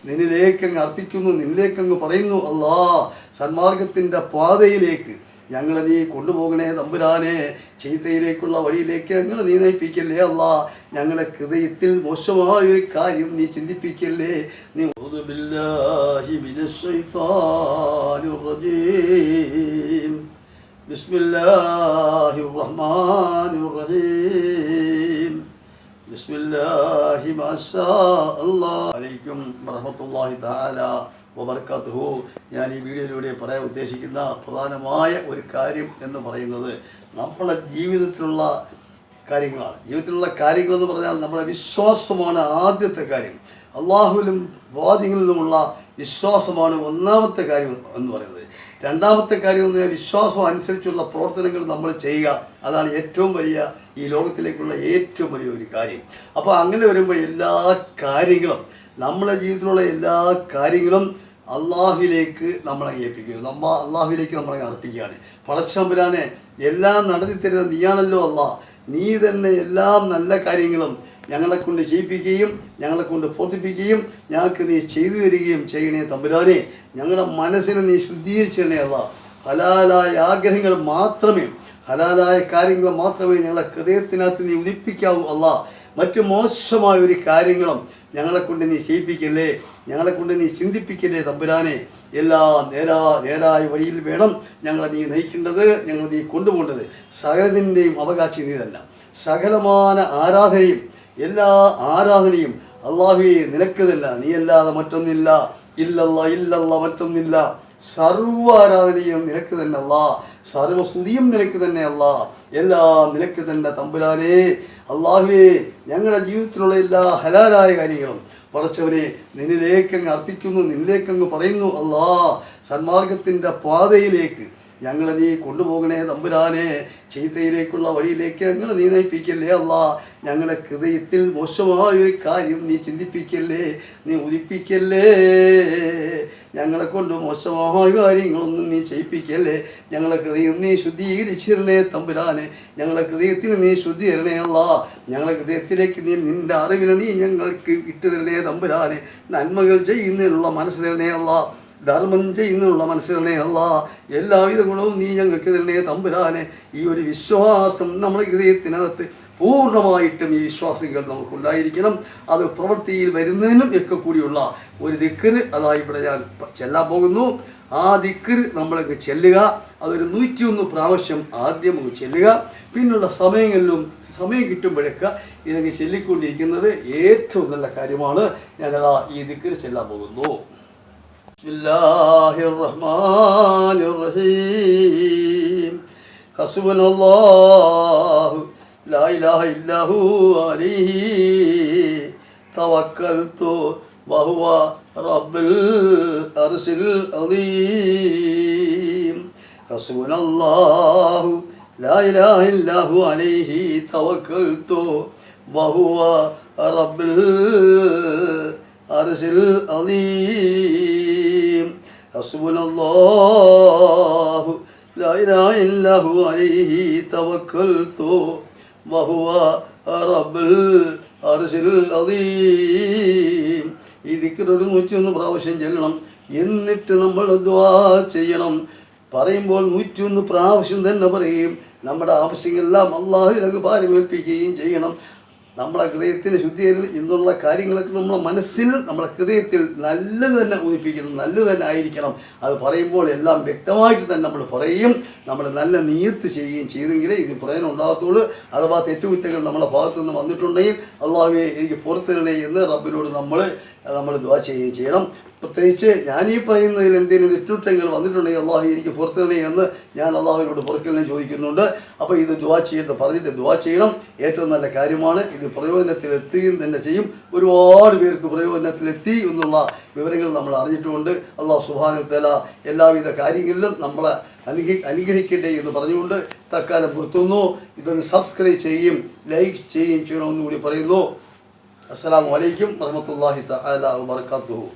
നിന്നിലേക്ക് അങ്ങ് അർപ്പിക്കുന്നു, നിന്നിലേക്ക് അങ്ങ് പറയുന്നു. അല്ലാ, സന്മാർഗത്തിൻ്റെ പാതയിലേക്ക് ഞങ്ങളെ നീ കൊണ്ടുപോകണേ തമ്പുരാനെ. ചീത്തയിലേക്കുള്ള വഴിയിലേക്ക് ഞങ്ങളെ നീ നയിപ്പിക്കല്ലേ അല്ലാ. ഞങ്ങളുടെ ഹൃദയത്തിൽ മോശമായൊരു കാര്യം നീ ചിന്തിപ്പിക്കല്ലേ. നീ ബിസ്മില്ലാഹിർ റഹ്മാനിർ റഹീം. ബിസ്മില്ലാഹി മാഷാ അല്ലാഹ് അലൈക്കും വറഹ്മത്തുള്ളാഹി തആല വബറകാതുഹു. ഞാൻ ഈ വീഡിയോയിലൂടെ പറയാൻ ഉദ്ദേശിക്കുന്ന പ്രധാനമായ ഒരു കാര്യം എന്ന് പറയുന്നത് നമ്മുടെ ജീവിതത്തിലുള്ള കാര്യങ്ങളാണ്. ജീവിതത്തിലുള്ള കാര്യങ്ങളെന്ന് പറഞ്ഞാൽ നമ്മുടെ വിശ്വാസമാണ് ആദ്യത്തെ കാര്യം. അള്ളാഹുവിലും പ്രവാചകനിലുമുള്ള വിശ്വാസമാണ് ഒന്നാമത്തെ കാര്യം എന്ന് പറയുന്നത്. രണ്ടാമത്തെ കാര്യം എന്ന് പറഞ്ഞാൽ വിശ്വാസം അനുസരിച്ചുള്ള പ്രവർത്തനങ്ങൾ നമ്മൾ ചെയ്യുക. അതാണ് ഏറ്റവും വലിയ ഈ ലോകത്തിലേക്കുള്ള ഏറ്റവും വലിയ ഒരു കാര്യം. അപ്പോൾ അങ്ങനെ വരുമ്പോൾ എല്ലാ കാര്യങ്ങളും നമ്മുടെ ജീവിതത്തിലുള്ള എല്ലാ കാര്യങ്ങളും അള്ളാഹുവിലേക്ക് നമ്മളെ ഏൽപ്പിക്കുന്നു. അള്ളാഹുവിലേക്ക് നമ്മളെ അർപ്പിക്കുകയാണ്. പടച്ചതമ്പുരാനെ എല്ലാം നടത്തി തരുന്ന നീയാണല്ലോ അല്ലാ. നീ തന്നെ എല്ലാ നല്ല കാര്യങ്ങളും ഞങ്ങളെ കൊണ്ട് ചെയ്യിപ്പിക്കുകയും ഞങ്ങളെ കൊണ്ട് പ്രവർത്തിപ്പിക്കുകയും ഞങ്ങൾക്ക് നീ ചെയ്തു തരികയും ചെയ്യണേ തമ്പുരാനെ. ഞങ്ങളുടെ മനസ്സിനെ നീ ശുദ്ധീകരിച്ചേ അല്ലാ. ഹലാലായ ആഗ്രഹങ്ങൾ മാത്രമേ, ഹലാലായ കാര്യങ്ങൾ മാത്രമേ ഞങ്ങളുടെ ഹൃദയത്തിനകത്ത് നീ ഉദിപ്പിക്കാവൂ അല്ലാ. മറ്റു മോശമായ ഒരു കാര്യങ്ങളും ഞങ്ങളെ കൊണ്ട് നീ ചെയ്യിപ്പിക്കല്ലേ, ഞങ്ങളെ കൊണ്ട് നീ ചിന്തിപ്പിക്കല്ലേ തമ്പുരാനെ. എല്ലാം നേരായ വഴിയിൽ വേണം ഞങ്ങളെ നീ നയിക്കേണ്ടത്, ഞങ്ങളെ നീ കൊണ്ടുപോകേണ്ടത്. സകലത്തിൻ്റെയും അവകാശി നീ തന്നെ. സകലമായ ആരാധനയും എല്ലാ ആരാധനയും അള്ളാഹുവേ നിനക്ക് തന്നെ, നീ അല്ലാതെ മറ്റൊന്നില്ല. ഇല്ലല്ല മറ്റൊന്നില്ല. സർവ്വ ആരാധനയും നിനക്ക് തന്നെ അല്ലാ. സർവസ്തുതിയും നിനക്ക് തന്നെ അല്ലാ. എല്ലാം നിനക്ക് തന്നെ തമ്പുരാനെ. അള്ളാഹുവേ, ഞങ്ങളുടെ ജീവിതത്തിലുള്ള എല്ലാ ഹലാലായ കാര്യങ്ങളും പടച്ചവനെ നിന്നിലേക്ക് അങ്ങ് അർപ്പിക്കുന്നു, നിന്നിലേക്ക് അങ്ങ് പറയുന്നു. അല്ലാ, സന്മാർഗത്തിൻ്റെ പാതയിലേക്ക് ഞങ്ങളെ നീ കൊണ്ടുപോകണേ തമ്പുരാനെ. ചീത്തയിലേക്കുള്ള വഴിയിലേക്ക് ഞങ്ങളെ നീ നയിപ്പിക്കല്ലേ അല്ലാ. ഞങ്ങളുടെ ഹൃദയത്തിൽ മോശമായൊരു കാര്യം നീ ചിന്തിപ്പിക്കല്ലേ, നീ ഉദിപ്പിക്കല്ലേ. ഞങ്ങളെ കൊണ്ട് മോശമായ കാര്യങ്ങളൊന്നും നീ ചെയ്യിപ്പിക്കല്ലേ. ഞങ്ങളുടെ ഹൃദയം നീ ശുദ്ധീകരിച്ചിരണേ തമ്പുരാനെ. ഞങ്ങളുടെ ഹൃദയത്തിന് നീ ശുദ്ധി തരണേ അല്ലാ. ഞങ്ങളുടെ ഹൃദയത്തിലേക്ക് നീ നിൻ്റെ അറിവിനെ നീ ഞങ്ങൾക്ക് ഇട്ടു തരണേ തമ്പുരാനെ. നന്മകൾ ചെയ്യുന്നതിനുള്ള മനസ്സ് തരണേ അല്ലാ. ധർമ്മം ചെയ്യുന്നതിനുള്ള മനസ്സിലേ അല്ലാ. എല്ലാവിധ ഗുണവും നീ ഞങ്ങൾക്ക് തരണേ തമ്പുരാനെ. ഈ ഒരു വിശ്വാസം നമ്മുടെ ഹൃദയത്തിനകത്ത് പൂർണ്ണമായിട്ടും ഈ വിശ്വാസങ്ങൾ നമുക്കുണ്ടായിരിക്കണം. അത് പ്രവൃത്തിയിൽ വരുന്നതിനും ഒക്കെ കൂടിയുള്ള ഒരു ദിക്റ് അതായി ഇവിടെ ഞാൻ ചെല്ലാൻ പോകുന്നു. ആ ദിക്റ് നമ്മളൊക്കെ ചെല്ലുക. അതൊരു 101 പ്രാവശ്യം ആദ്യം ചെല്ലുക. പിന്നുള്ള സമയങ്ങളിലും സമയം കിട്ടുമ്പോഴൊക്കെ ഇതൊക്കെ ചൊല്ലിക്കൊണ്ടിരിക്കുന്നത് ഏറ്റവും നല്ല കാര്യമാണ്. ഞാനതാ ഈ ദിക്റ് ചെല്ലാൻ പോകുന്നു. ബിസ്മില്ലാഹിർ റഹ്മാനിർ റഹീം. ഹസ്ബുനല്ലാഹു ലാ ഇലാഹ ഇല്ലഹു അലൈഹി തവക്കൽതു വഹുവ റബ്ബുൽ അർശിൽ അദീം. ഹസ്ബുനല്ലാഹു ലാ ഇലാഹ ഇല്ലഹു അലൈഹി തവക്കൽതു വഹുവ റബ്ബുൽ അർശിൽ അദീം. ഹസ്ബുനല്ലാഹു ലാ ഇലാഹ ഇല്ലഹു അലൈഹി തവക്കൽതു വഹുവ റബ്ബുൽ അർശിൽ അദീം. ഈ ദിക്ർ ഒരു 101 പ്രാവശ്യം ചെല്ലണം. എന്നിട്ട് നമ്മൾ ദുആ ചെയ്യണം. പറയുമ്പോൾ 101 പ്രാവശ്യം തന്നെ പറയുകയും നമ്മുടെ ആവശ്യങ്ങളെല്ലാം അല്ലാഹുവിലേക്ക് പാരമേൽപ്പിക്കുകയും ചെയ്യണം. നമ്മുടെ ഹൃദയത്തിന് ശുദ്ധീകരണം എന്നുള്ള കാര്യങ്ങളൊക്കെ നമ്മുടെ മനസ്സിൽ, നമ്മുടെ ഹൃദയത്തിൽ നല്ലത് തന്നെ ഉദിപ്പിക്കണം, നല്ലത് തന്നെ ആയിരിക്കണം. അത് പറയുമ്പോൾ എല്ലാം വ്യക്തമായിട്ട് തന്നെ നമ്മൾ പറയും. നമ്മൾ നല്ല നിയത്ത് ചെയ്യുകയും ചെയ്തെങ്കിലേ ഇത് പ്രയോജനം ഉണ്ടാകത്തുള്ളൂ. അഥവാ തെറ്റുകുറ്റങ്ങൾ നമ്മുടെ ഭാഗത്തു നിന്ന് വന്നിട്ടുണ്ടെങ്കിൽ അല്ലാഹുവേ എനിക്ക് പുറത്തിരണേ എന്ന് റബ്ബിനോട് നമ്മൾ ദുആ ചെയ്യുകയും ചെയ്യണം. പ്രത്യേകിച്ച് ഞാൻ ഈ പറയുന്നതിൽ എന്തെങ്കിലും തെറ്റുകുറ്റങ്ങൾ വന്നിട്ടുണ്ടെങ്കിൽ അല്ലാഹു എനിക്ക് പുറത്തിരണേ എന്ന് ഞാൻ അല്ലാഹുവിനോട് പുറക്കലിനെ ചോദിക്കുന്നുണ്ട്. അപ്പോൾ ഇത് ദുആ പറഞ്ഞിട്ട് ദുആ ചെയ്യണം. ഏറ്റവും നല്ല കാര്യമാണ്. ഇത് പ്രയോജനത്തിലെത്തുകയും തന്നെ ചെയ്യും. ഒരുപാട് പേർക്ക് പ്രയോജനത്തിലെത്തി എന്നുള്ള വിവരങ്ങൾ നമ്മൾ അറിഞ്ഞിട്ടുമുണ്ട്. അല്ലാഹു സുബ്ഹാനഹു വ തആല എല്ലാവിധ കാര്യങ്ങളിലും നമ്മളെ അനുഗ്രഹിക്കട്ടെ എന്ന് പറഞ്ഞുകൊണ്ട് തൽക്കാലം നിർത്തുന്നു. ഇതൊന്ന് സബ്സ്ക്രൈബ് ചെയ്യുകയും ലൈക്ക് ചെയ്യുകയും ചെയ്യണമെന്ന് കൂടി പറയുന്നു. അസ്സലാമു അലൈക്കും വറഹ്മത്തുള്ളാഹി തആല വബറകാതുഹു.